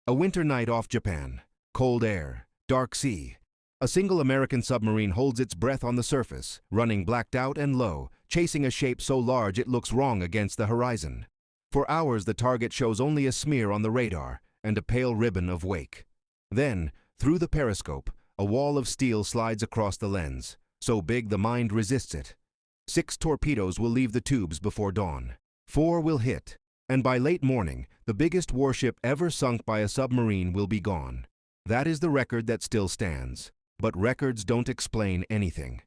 A winter night off Japan. Cold air, dark sea. A single American submarine holds its breath on the surface, running blacked out and low, chasing a shape so large it looks wrong against the horizon. For hours the target shows only a smear on the radar and a pale ribbon of wake. Then, through the periscope, a wall of steel slides across the lens, so big the mind resists it. 6 torpedoes will leave the tubes before dawn. 4 will hit, and by late morning, the biggest warship ever sunk by a submarine will be gone. That is the record that still stands. But records don't explain anything.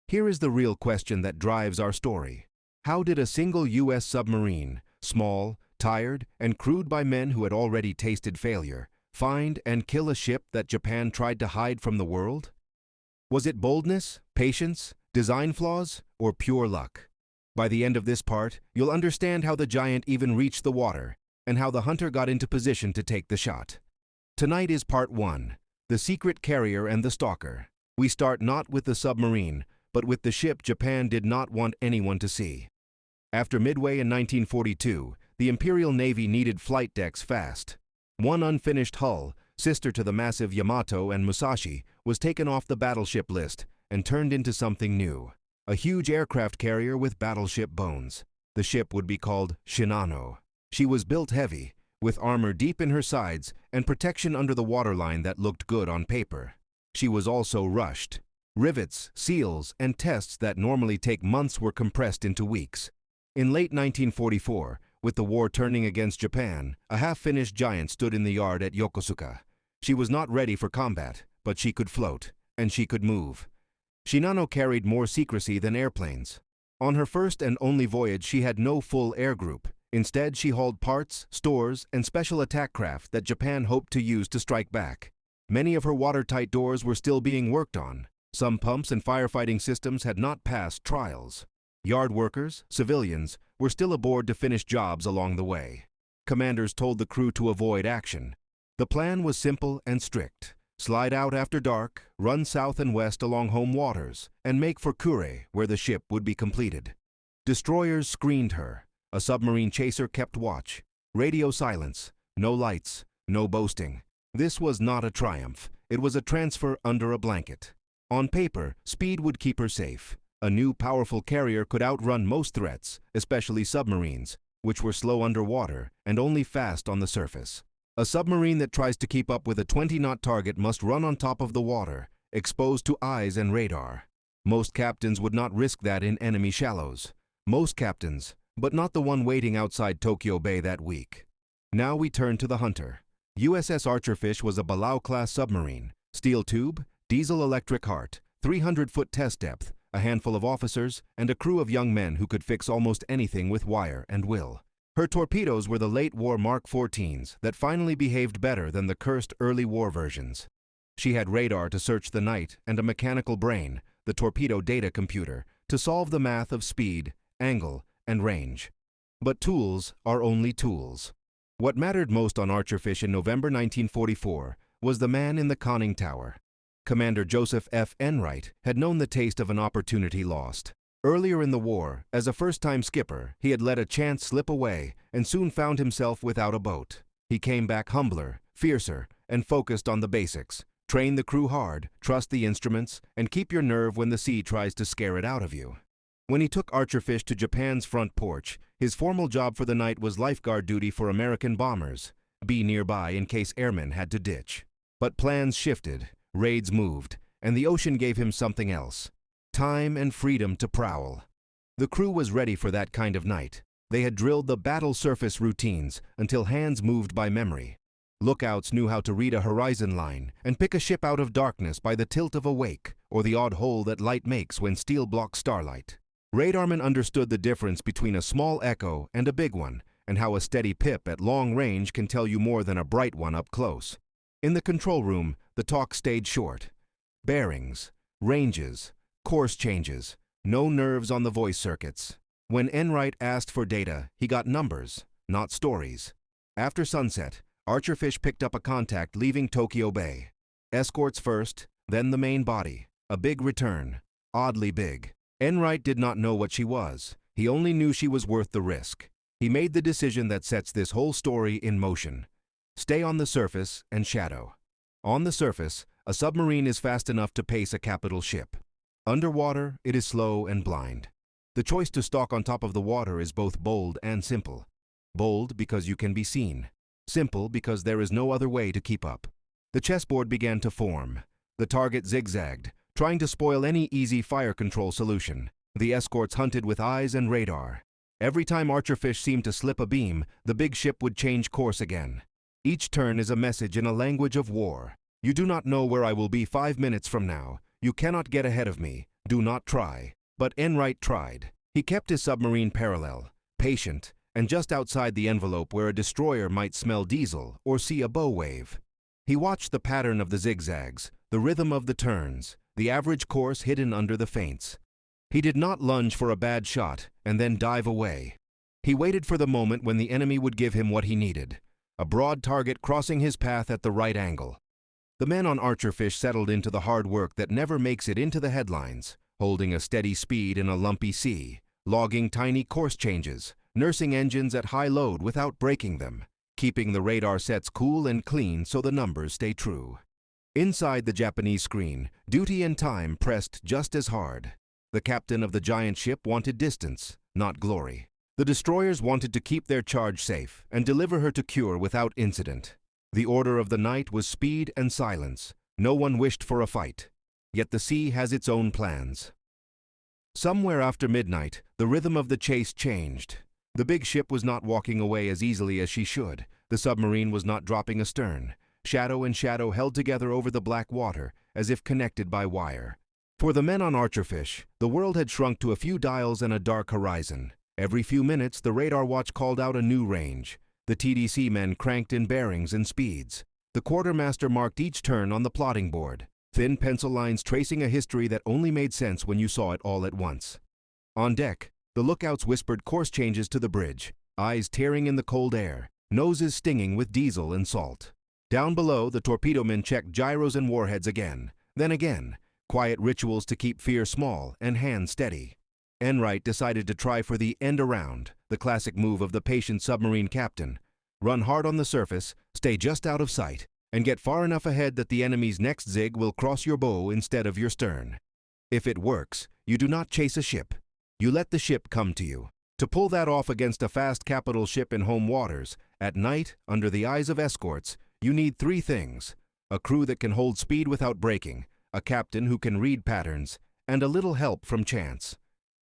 Here is the real question that drives our story. How did a single U.S. submarine, small, tired, and crewed by men who had already tasted failure, find and kill a ship that Japan tried to hide from the world? Was it boldness, patience, design flaws, or pure luck? By the end of this part, you'll understand how the giant even reached the water, and how the hunter got into position to take the shot. Tonight is part 1, the secret carrier and the stalker. We start not with the submarine, but with the ship Japan did not want anyone to see. After Midway in 1942, the Imperial Navy needed flight decks fast. One unfinished hull, sister to the massive Yamato and Musashi, was taken off the battleship list and turned into something new. A huge aircraft carrier with battleship bones. The ship would be called Shinano. She was built heavy, with armor deep in her sides and protection under the waterline that looked good on paper. She was also rushed. Rivets, seals, and tests that normally take months were compressed into weeks. In late 1944, with the war turning against Japan, a half-finished giant stood in the yard at Yokosuka. She was not ready for combat, but she could float, and she could move. Shinano carried more secrecy than airplanes. On her first and only voyage, she had no full air group. Instead, she hauled parts, stores, and special attack craft that Japan hoped to use to strike back. Many of her watertight doors were still being worked on. Some pumps and firefighting systems had not passed trials. Yard workers, civilians, were still aboard to finish jobs along the way. Commanders told the crew to avoid action. The plan was simple and strict. Slide out after dark, run south and west along home waters, and make for Kure, where the ship would be completed. Destroyers screened her. A submarine chaser kept watch. Radio silence. No lights. No boasting. This was not a triumph. It was a transfer under a blanket. On paper, speed would keep her safe. A new powerful carrier could outrun most threats, especially submarines, which were slow underwater and only fast on the surface. A submarine that tries to keep up with a 20-knot target must run on top of the water, exposed to eyes and radar. Most captains would not risk that in enemy shallows. Most captains, but not the one waiting outside Tokyo Bay that week. Now we turn to the hunter. USS Archerfish was a Blackout-class submarine. Steel tube, diesel-electric heart, 300-foot test depth, a handful of officers, and a crew of young men who could fix almost anything with wire and will. Her torpedoes were the late-war Mark 14s that finally behaved better than the cursed early war versions. She had radar to search the night and a mechanical brain, the torpedo data computer, to solve the math of speed, angle, and range. But tools are only tools. What mattered most on Archerfish in November 1944 was the man in the conning tower. Commander Joseph F. Enright had known the taste of an opportunity lost. Earlier in the war, as a first-time skipper, he had let a chance slip away and soon found himself without a boat. He came back humbler, fiercer, and focused on the basics. Train the crew hard, trust the instruments, and keep your nerve when the sea tries to scare it out of you. When he took Archerfish to Japan's front porch, his formal job for the night was lifeguard duty for American bombers. Be nearby in case airmen had to ditch. But plans shifted, raids moved, and the ocean gave him something else. Time and freedom to prowl. The crew was ready for that kind of night. They had drilled the battle surface routines until hands moved by memory. Lookouts knew how to read a horizon line and pick a ship out of darkness by the tilt of a wake or the odd hole that light makes when steel blocks starlight. Radarmen understood the difference between a small echo and a big one, and how a steady pip at long range can tell you more than a bright one up close. In the control room, the talk stayed short. Bearings, ranges, course changes, no nerves on the voice circuits. When Enright asked for data, he got numbers, not stories. After sunset, Archerfish picked up a contact leaving Tokyo Bay. Escorts first, then the main body. A big return, oddly big. Enright did not know what she was. He only knew she was worth the risk. He made the decision that sets this whole story in motion. Stay on the surface and shadow. On the surface, a submarine is fast enough to pace a capital ship. Underwater, it is slow and blind. The choice to stalk on top of the water is both bold and simple. Bold because you can be seen. Simple because there is no other way to keep up. The chessboard began to form. The target zigzagged, trying to spoil any easy fire control solution. The escorts hunted with eyes and radar. Every time Archerfish seemed to slip a beam, the big ship would change course again. Each turn is a message in a language of war. You do not know where I will be 5 minutes from now. You cannot get ahead of me. Do not try. But Enright tried. He kept his submarine parallel, patient, and just outside the envelope where a destroyer might smell diesel or see a bow wave. He watched the pattern of the zigzags, the rhythm of the turns, the average course hidden under the feints. He did not lunge for a bad shot and then dive away. He waited for the moment when the enemy would give him what he needed, a broad target crossing his path at the right angle. The men on Archerfish settled into the hard work that never makes it into the headlines, holding a steady speed in a lumpy sea, logging tiny course changes, nursing engines at high load without breaking them, keeping the radar sets cool and clean so the numbers stay true. Inside the Japanese screen, duty and time pressed just as hard. The captain of the giant ship wanted distance, not glory. The destroyers wanted to keep their charge safe and deliver her to Cure without incident. The order of the night was speed and silence. No one wished for a fight. Yet the sea has its own plans. Somewhere after midnight, the rhythm of the chase changed. The big ship was not walking away as easily as she should. The submarine was not dropping astern. Shadow and shadow held together over the black water, as if connected by wire. For the men on Archerfish, the world had shrunk to a few dials and a dark horizon. Every few minutes, the radar watch called out a new range. The TDC men cranked in bearings and speeds. The quartermaster marked each turn on the plotting board, thin pencil lines tracing a history that only made sense when you saw it all at once. On deck, the lookouts whispered course changes to the bridge, eyes tearing in the cold air, noses stinging with diesel and salt. Down below, the torpedo men checked gyros and warheads again, then again, quiet rituals to keep fear small and hands steady. Enright decided to try for the end around, the classic move of the patient submarine captain. Run hard on the surface, stay just out of sight, and get far enough ahead that the enemy's next zig will cross your bow instead of your stern. If it works, you do not chase a ship. You let the ship come to you. To pull that off against a fast capital ship in home waters, at night, under the eyes of escorts, you need 3 things: a crew that can hold speed without breaking, a captain who can read patterns, and a little help from chance.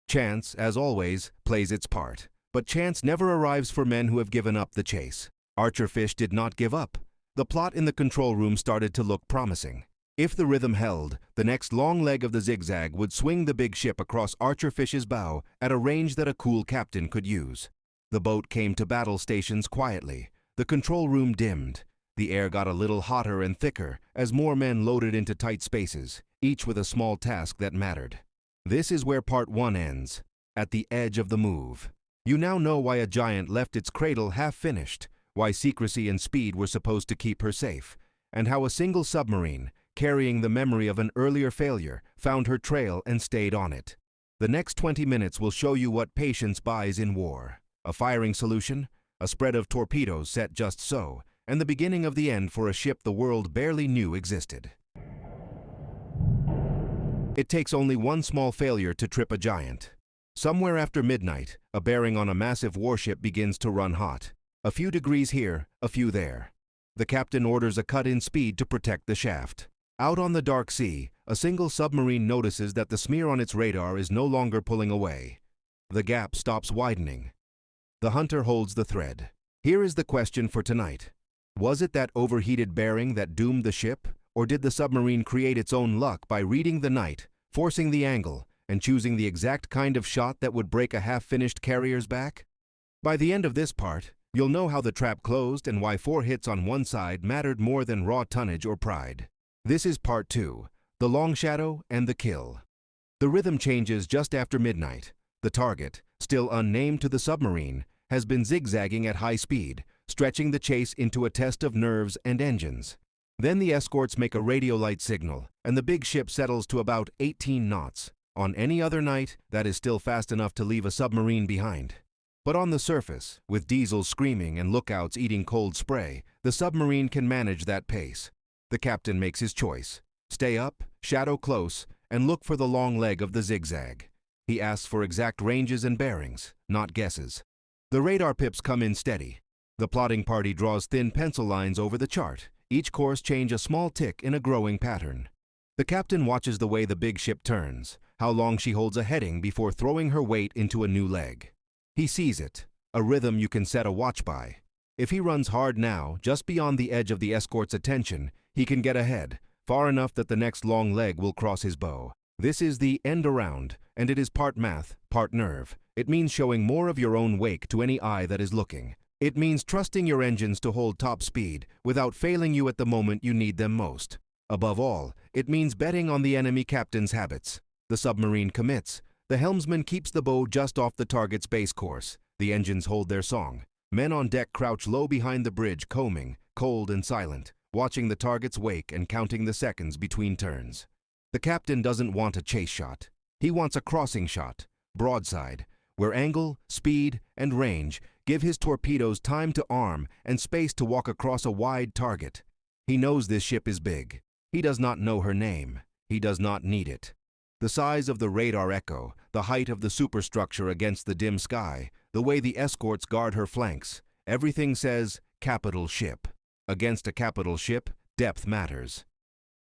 Chance, as always, plays its part. But chance never arrives for men who have given up the chase. Archerfish did not give up. The plot in the control room started to look promising. If the rhythm held, the next long leg of the zigzag would swing the big ship across Archerfish's bow at a range that a cool captain could use. The boat came to battle stations quietly. The control room dimmed. The air got a little hotter and thicker as more men loaded into tight spaces, each with a small task that mattered. This is where part 1 ends, at the edge of the move. You now know why a giant left its cradle half-finished, why secrecy and speed were supposed to keep her safe, and how a single submarine, carrying the memory of an earlier failure, found her trail and stayed on it. The next 20 minutes will show you what patience buys in war. A firing solution, a spread of torpedoes set just so, and the beginning of the end for a ship the world barely knew existed. It takes only one small failure to trip a giant. Somewhere after midnight, a bearing on a massive warship begins to run hot. A few degrees here, a few there. The captain orders a cut in speed to protect the shaft. Out on the dark sea, a single submarine notices that the smear on its radar is no longer pulling away. The gap stops widening. The hunter holds the thread. Here is the question for tonight. Was it that overheated bearing that doomed the ship? Or did the submarine create its own luck by reading the night, forcing the angle, and choosing the exact kind of shot that would break a half-finished carrier's back? By the end of this part, you'll know how the trap closed and why 4 hits on one side mattered more than raw tonnage or pride. This is part 2, the long shadow and the kill. The rhythm changes just after midnight. The target, still unnamed to the submarine, has been zigzagging at high speed, stretching the chase into a test of nerves and engines. Then the escorts make a radio light signal, and the big ship settles to about 18 knots. On any other night, that is still fast enough to leave a submarine behind. But on the surface, with diesels screaming and lookouts eating cold spray, the submarine can manage that pace. The captain makes his choice. Stay up, shadow close, and look for the long leg of the zigzag. He asks for exact ranges and bearings, not guesses. The radar pips come in steady. The plotting party draws thin pencil lines over the chart, each course change a small tick in a growing pattern. The captain watches the way the big ship turns, how long she holds a heading before throwing her weight into a new leg. He sees it, a rhythm you can set a watch by. If he runs hard now, just beyond the edge of the escort's attention, he can get ahead, far enough that the next long leg will cross his bow. This is the end around, and it is part math, part nerve. It means showing more of your own wake to any eye that is looking. It means trusting your engines to hold top speed without failing you at the moment you need them most. Above all, it means betting on the enemy captain's habits. The submarine commits. The helmsman keeps the bow just off the target's base course. The engines hold their song. Men on deck crouch low behind the bridge, combing, cold and silent, watching the target's wake and counting the seconds between turns. The captain doesn't want a chase shot. He wants a crossing shot, broadside, where angle, speed, and range give his torpedoes time to arm and space to walk across a wide target. He knows this ship is big. He does not know her name. He does not need it. The size of the radar echo, the height of the superstructure against the dim sky, the way the escorts guard her flanks, everything says capital ship. Against a capital ship, depth matters.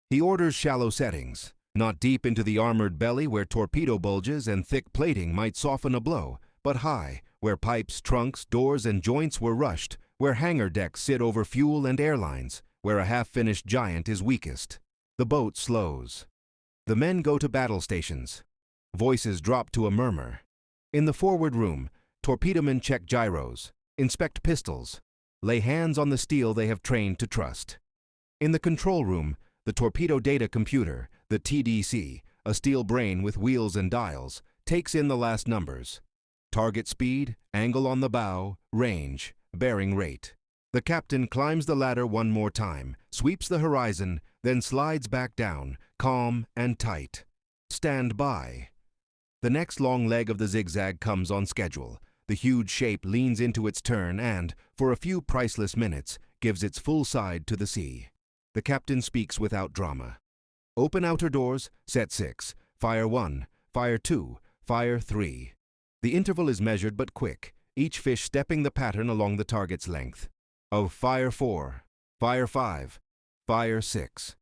He orders shallow settings, not deep into the armored belly where torpedo bulges and thick plating might soften a blow, but high, where pipes, trunks, doors, and joints were rushed, where hangar decks sit over fuel and airlines, where a half-finished giant is weakest. The boat slows. The men go to battle stations. Voices drop to a murmur. In the forward room, torpedomen check gyros, inspect pistols, lay hands on the steel they have trained to trust. In the control room, the torpedo data computer, the TDC, a steel brain with wheels and dials, takes in the last numbers. Target speed, angle on the bow, range, bearing rate. The captain climbs the ladder one more time, sweeps the horizon, then slides back down, calm and tight. Stand by. The next long leg of the zigzag comes on schedule. The huge shape leans into its turn and, for a few priceless minutes, gives its full side to the sea. The captain speaks without drama. Open outer doors, set 6, fire 1, fire 2, fire 3. The interval is measured but quick, each fish stepping the pattern along the target's length. Of fire 4, fire 5, fire 6.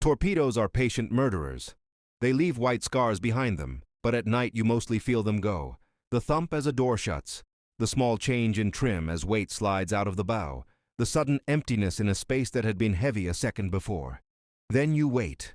Torpedoes are patient murderers. They leave white scars behind them, but at night you mostly feel them go. The thump as a door shuts, the small change in trim as weight slides out of the bow, the sudden emptiness in a space that had been heavy a second before. Then you wait.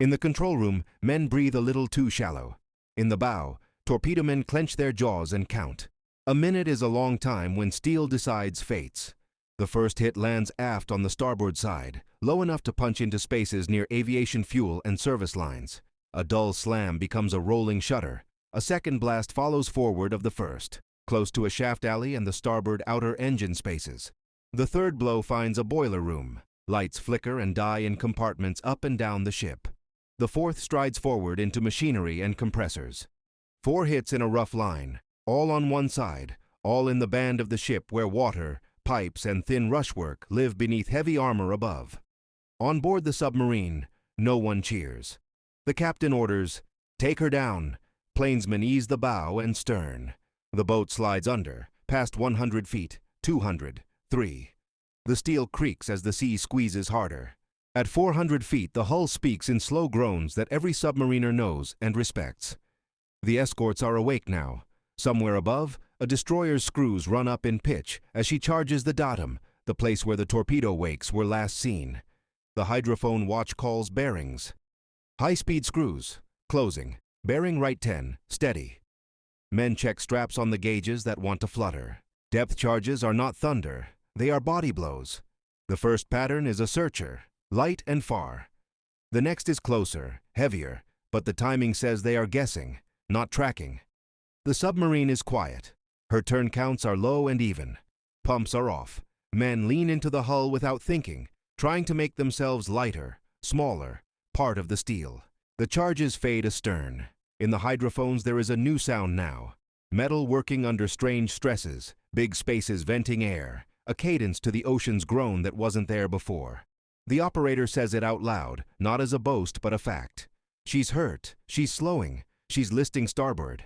In the control room, men breathe a little too shallow. In the bow, torpedomen clench their jaws and count. A minute is a long time when steel decides fates. The first hit lands aft on the starboard side, low enough to punch into spaces near aviation fuel and service lines. A dull slam becomes a rolling shutter. A second blast follows forward of the first, close to a shaft alley and the starboard outer engine spaces. The third blow finds a boiler room. Lights flicker and die in compartments up and down the ship. The fourth strides forward into machinery and compressors. 4 hits in a rough line, all on one side, all in the band of the ship where water, pipes, and thin rushwork live beneath heavy armor above. On board the submarine, no one cheers. The captain orders, "Take her down." Plainsmen ease the bow and stern. The boat slides under, past 100 feet, 200, 3. The steel creaks as the sea squeezes harder. At 400 feet, the hull speaks in slow groans that every submariner knows and respects. The escorts are awake now. Somewhere above, a destroyer's screws run up in pitch as she charges the datum, the place where the torpedo wakes were last seen. The hydrophone watch calls bearings. High-speed screws, closing, bearing right 10, steady. Men check straps on the gauges that want to flutter. Depth charges are not thunder, they are body blows. The first pattern is a searcher, light and far. The next is closer, heavier, but the timing says they are guessing, not tracking. The submarine is quiet. Her turn counts are low and even. Pumps are off. Men lean into the hull without thinking, trying to make themselves lighter, smaller, part of the steel. The charges fade astern. In the hydrophones there is a new sound now. Metal working under strange stresses, big spaces venting air, a cadence to the ocean's groan that wasn't there before. The operator says it out loud, not as a boast but a fact. She's hurt, she's slowing, she's listing starboard.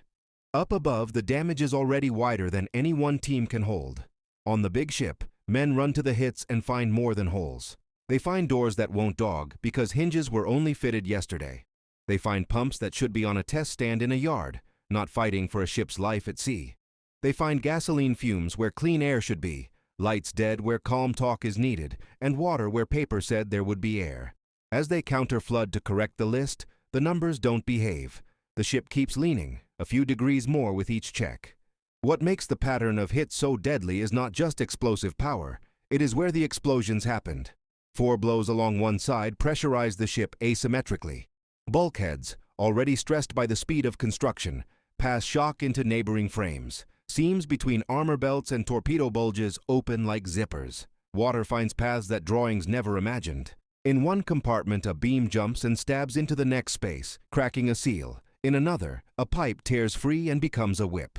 Up above, the damage is already wider than any one team can hold. On the big ship, men run to the hits and find more than holes. They find doors that won't dog because hinges were only fitted yesterday. They find pumps that should be on a test stand in a yard, not fighting for a ship's life at sea. They find gasoline fumes where clean air should be, lights dead where calm talk is needed, and water where paper said there would be air. As they counter-flood to correct the list, the numbers don't behave. The ship keeps leaning, a few degrees more with each check. What makes the pattern of hits so deadly is not just explosive power, it is where the explosions happened. 4 blows along one side pressurize the ship asymmetrically. Bulkheads, already stressed by the speed of construction, pass shock into neighboring frames. Seams between armor belts and torpedo bulges open like zippers. Water finds paths that drawings never imagined. In one compartment, a beam jumps and stabs into the next space, cracking a seal. In another, a pipe tears free and becomes a whip.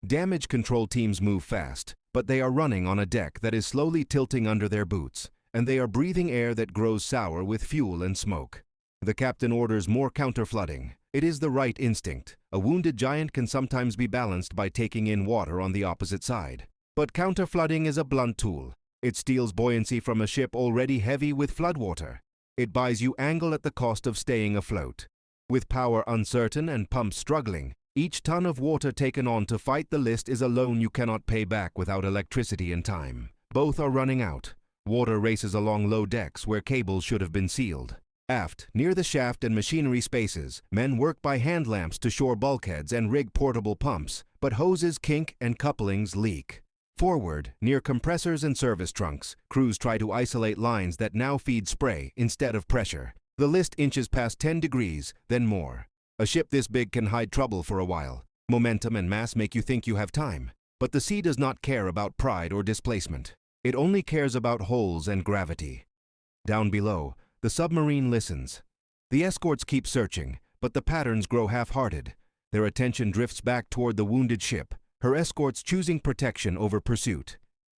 Damage control teams move fast, but they are running on a deck that is slowly tilting under their boots, and they are breathing air that grows sour with fuel and smoke. The captain orders more counterflooding. It is the right instinct. A wounded giant can sometimes be balanced by taking in water on the opposite side. But counterflooding is a blunt tool. It steals buoyancy from a ship already heavy with floodwater. It buys you angle at the cost of staying afloat. With power uncertain and pumps struggling, each ton of water taken on to fight the list is a loan you cannot pay back without electricity and time. Both are running out. Water races along low decks where cables should have been sealed. Aft, near the shaft and machinery spaces, men work by hand lamps to shore bulkheads and rig portable pumps, but hoses kink and couplings leak. Forward, near compressors and service trunks, crews try to isolate lines that now feed spray instead of pressure. The list inches past 10 degrees, then more. A ship this big can hide trouble for a while. Momentum and mass make you think you have time. But the sea does not care about pride or displacement. It only cares about holes and gravity. Down below, the submarine listens. The escorts keep searching, but the patterns grow half-hearted. Their attention drifts back toward the wounded ship, her escorts choosing protection over pursuit.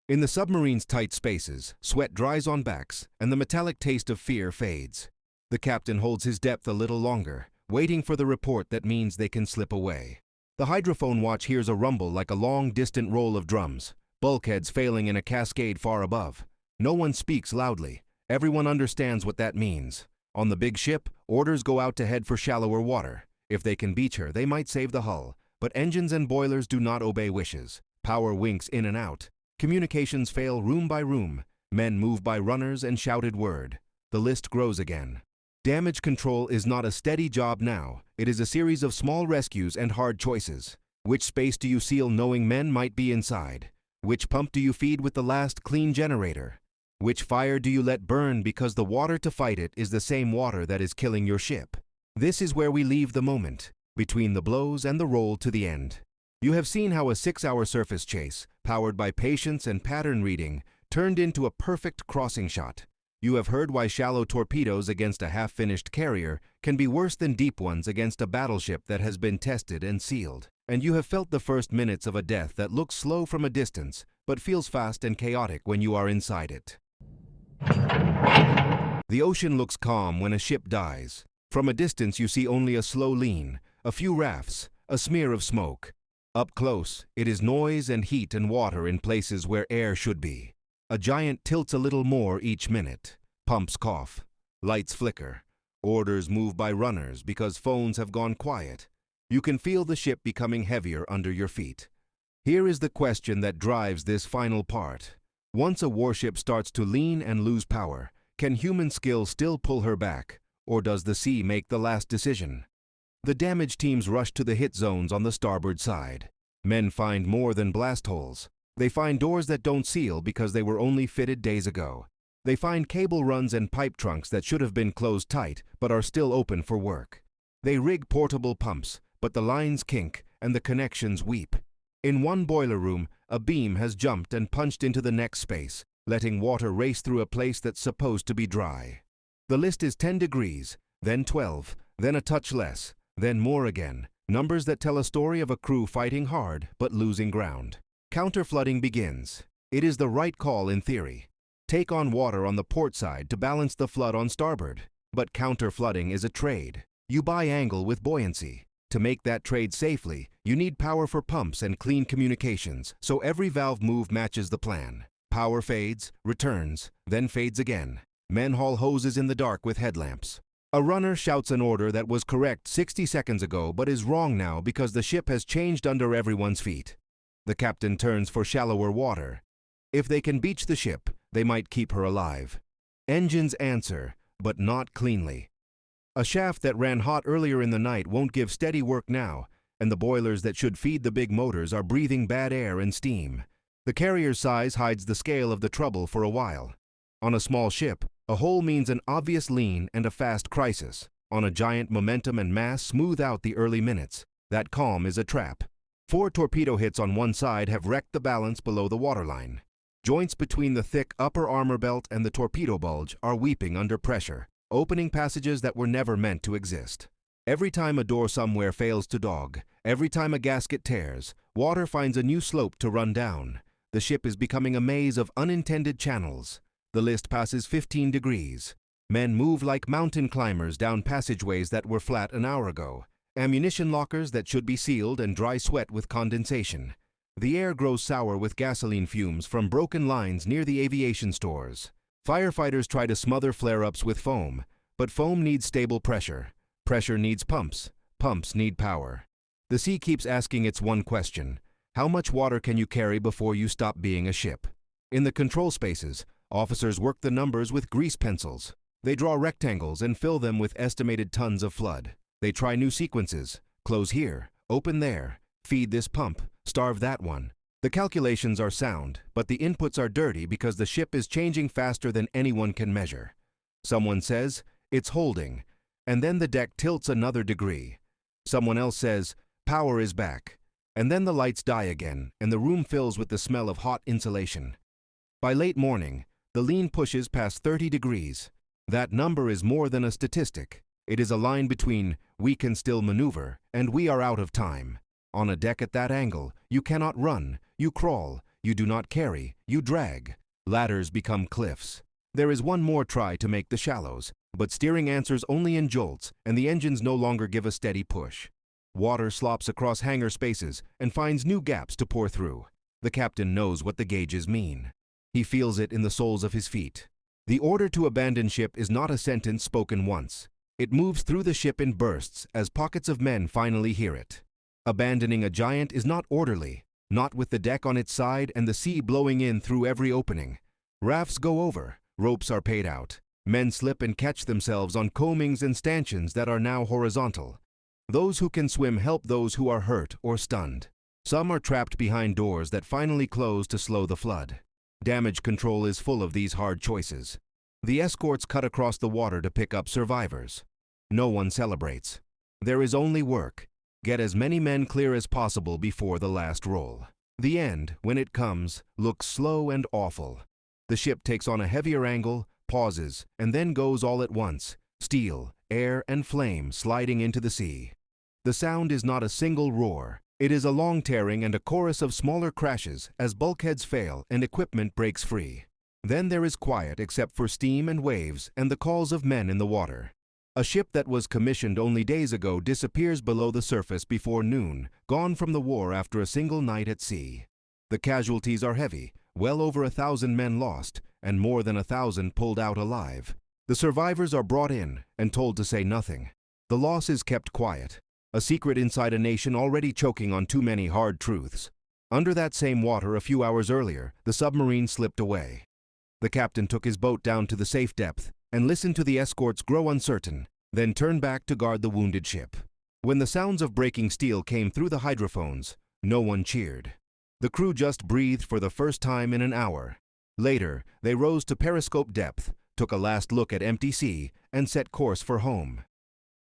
In the submarine's tight spaces, sweat dries on backs, and the metallic taste of fear fades. The captain holds his depth a little longer, waiting for the report that means they can slip away. The hydrophone watch hears a rumble like a long, distant roll of drums, bulkheads failing in a cascade far above. No one speaks loudly. Everyone understands what that means. On the big ship, orders go out to head for shallower water. If they can beach her, they might save the hull. But engines and boilers do not obey wishes. Power winks in and out. Communications fail room by room. Men move by runners and shouted word. The list grows again. Damage control is not a steady job now. It is a series of small rescues and hard choices. Which space do you seal knowing men might be inside? Which pump do you feed with the last clean generator? Which fire do you let burn because the water to fight it is the same water that is killing your ship? This is where we leave the moment, between the blows and the roll to the end. You have seen how a 6-hour surface chase, powered by patience and pattern reading, turned into a perfect crossing shot. You have heard why shallow torpedoes against a half-finished carrier can be worse than deep ones against a battleship that has been tested and sealed. And you have felt the first minutes of a death that looks slow from a distance, but feels fast and chaotic when you are inside it. The ocean looks calm when a ship dies. From a distance you see only a slow lean, a few rafts, a smear of smoke. Up close, it is noise and heat and water in places where air should be. A giant tilts a little more each minute. Pumps cough. Lights flicker. Orders move by runners because phones have gone quiet. You can feel the ship becoming heavier under your feet. Here is the question that drives this final part. Once a warship starts to lean and lose power, can human skill still pull her back, or does the sea make the last decision? The damage teams rush to the hit zones on the starboard side. Men find more than blast holes. They find doors that don't seal because they were only fitted days ago. They find cable runs and pipe trunks that should have been closed tight but are still open for work. They rig portable pumps, but the lines kink and the connections weep. In one boiler room, a beam has jumped and punched into the next space, letting water race through a place that's supposed to be dry. The list is 10 degrees, then 12, then a touch less, then more again. Numbers that tell a story of a crew fighting hard but losing ground. Counter-flooding begins. It is the right call in theory. Take on water on the port side to balance the flood on starboard. But counter-flooding is a trade. You buy angle with buoyancy. To make that trade safely, you need power for pumps and clean communications, so every valve move matches the plan. Power fades, returns, then fades again. Men haul hoses in the dark with headlamps. A runner shouts an order that was correct 60 seconds ago but is wrong now because the ship has changed under everyone's feet. The captain turns for shallower water. If they can beach the ship, they might keep her alive. Engines answer, but not cleanly. A shaft that ran hot earlier in the night won't give steady work now, and the boilers that should feed the big motors are breathing bad air and steam. The carrier's size hides the scale of the trouble for a while. On a small ship, a hole means an obvious lean and a fast crisis. On a giant, momentum and mass smooth out the early minutes. That calm is a trap. 4 torpedo hits on one side have wrecked the balance below the waterline. Joints between the thick upper armor belt and the torpedo bulge are weeping under pressure, opening passages that were never meant to exist. Every time a door somewhere fails to dog, every time a gasket tears, water finds a new slope to run down. The ship is becoming a maze of unintended channels. The list passes 15 degrees. Men move like mountain climbers down passageways that were flat an hour ago. Ammunition lockers that should be sealed and dry sweat with condensation. The air grows sour with gasoline fumes from broken lines near the aviation stores. Firefighters try to smother flare-ups with foam, but foam needs stable pressure. Pressure needs pumps. Pumps need power. The sea keeps asking its one question: how much water can you carry before you stop being a ship? In the control spaces, officers work the numbers with grease pencils. They draw rectangles and fill them with estimated tons of flood. They try new sequences: close here, open there, feed this pump, starve that one. The calculations are sound, but the inputs are dirty because the ship is changing faster than anyone can measure. Someone says, "It's holding," and then the deck tilts another degree. Someone else says, "Power is back," and then the lights die again, and the room fills with the smell of hot insulation. By late morning, the lean pushes past 30 degrees. That number is more than a statistic. It is a line between "we can still maneuver" and "we are out of time." On a deck at that angle, you cannot run, you crawl, you do not carry, you drag. Ladders become cliffs. There is one more try to make the shallows, but steering answers only in jolts, and the engines no longer give a steady push. Water slops across hangar spaces and finds new gaps to pour through. The captain knows what the gauges mean. He feels it in the soles of his feet. The order to abandon ship is not a sentence spoken once. It moves through the ship in bursts as pockets of men finally hear it. Abandoning a giant is not orderly, not with the deck on its side and the sea blowing in through every opening. Rafts go over, ropes are paid out. Men slip and catch themselves on coamings and stanchions that are now horizontal. Those who can swim help those who are hurt or stunned. Some are trapped behind doors that finally close to slow the flood. Damage control is full of these hard choices. The escorts cut across the water to pick up survivors. No one celebrates. There is only work. Get as many men clear as possible before the last roll. The end, when it comes, looks slow and awful. The ship takes on a heavier angle, pauses, and then goes all at once. Steel, air, and flame sliding into the sea. The sound is not a single roar. It is a long tearing and a chorus of smaller crashes as bulkheads fail and equipment breaks free. Then there is quiet except for steam and waves and the calls of men in the water. A ship that was commissioned only days ago disappears below the surface before noon, gone from the war after a single night at sea. The casualties are heavy, well over 1,000 men lost, and more than 1,000 pulled out alive. The survivors are brought in and told to say nothing. The loss is kept quiet, a secret inside a nation already choking on too many hard truths. Under that same water a few hours earlier, the submarine slipped away. The captain took his boat down to the safe depth and listened to the escorts grow uncertain, then turned back to guard the wounded ship. When the sounds of breaking steel came through the hydrophones, no one cheered. The crew just breathed for the first time in an hour. Later, they rose to periscope depth, took a last look at empty sea, and set course for home.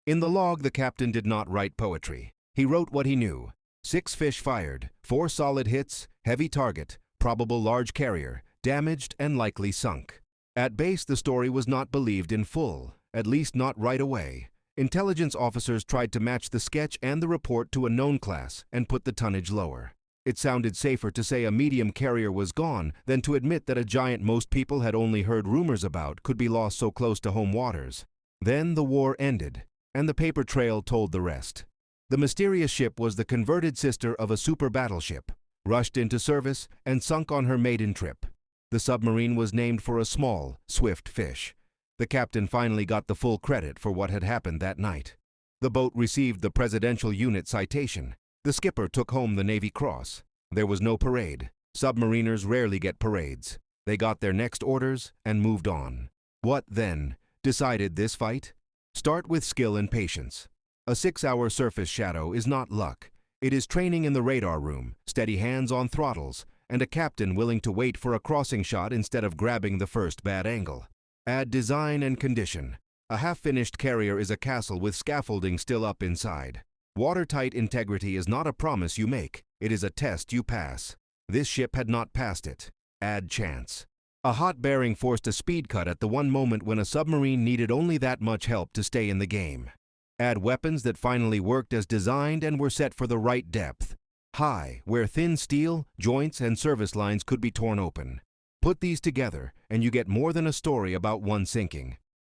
In the log, the captain did not write poetry. He wrote what he knew. 6 fish fired, 4 solid hits, heavy target, probable large carrier, damaged and likely sunk. At base, the story was not believed in full, at least not right away. Intelligence officers tried to match the sketch and the report to a known class and put the tonnage lower. It sounded safer to say a medium carrier was gone than to admit that a giant most people had only heard rumors about could be lost so close to home waters. Then the war ended, and the paper trail told the rest. The mysterious ship was the converted sister of a super battleship, rushed into service and sunk on her maiden trip. The submarine was named for a small, swift fish. The captain finally got the full credit for what had happened that night. The boat received the Presidential Unit citation. The skipper took home the Navy Cross. There was no parade. Submariners rarely get parades. They got their next orders and moved on. What, then, decided this fight? Start with skill and patience. A 6-hour surface shadow is not luck. It is training in the radar room, steady hands on throttles, and a captain willing to wait for a crossing shot instead of grabbing the first bad angle. Add design and condition. A half-finished carrier is a castle with scaffolding still up inside. Watertight integrity is not a promise you make, it is a test you pass. This ship had not passed it. Add chance. A hot bearing forced a speed cut at the one moment when a submarine needed only that much help to stay in the game. Add weapons that finally worked as designed and were set for the right depth. High, where thin steel, joints, and service lines could be torn open. Put these together, and you get more than a story about one sinking.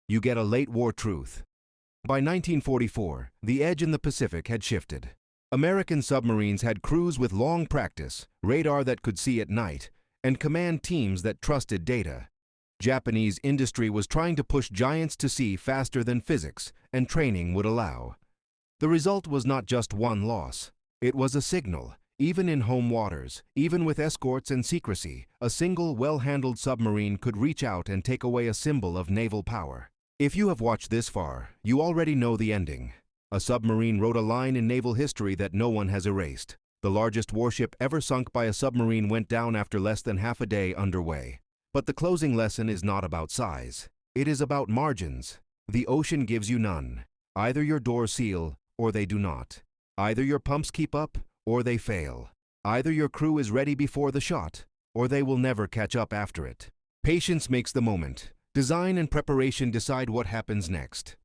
You get a late war truth. By 1944, the edge in the Pacific had shifted. American submarines had crews with long practice, radar that could see at night, and command teams that trusted data. Japanese industry was trying to push giants to sea faster than physics and training would allow. The result was not just one loss. It was a signal. Even in home waters, even with escorts and secrecy, a single well-handled submarine could reach out and take away a symbol of naval power. If you have watched this far, you already know the ending. A submarine wrote a line in naval history that no one has erased. The largest warship ever sunk by a submarine went down after less than half a day underway. But the closing lesson is not about size. It is about margins. The ocean gives you none. Either your doors seal, or they do not. Either your pumps keep up, or they fail. Either your crew is ready before the shot, or they will never catch up after it. Patience makes the moment. Design and preparation decide what happens next.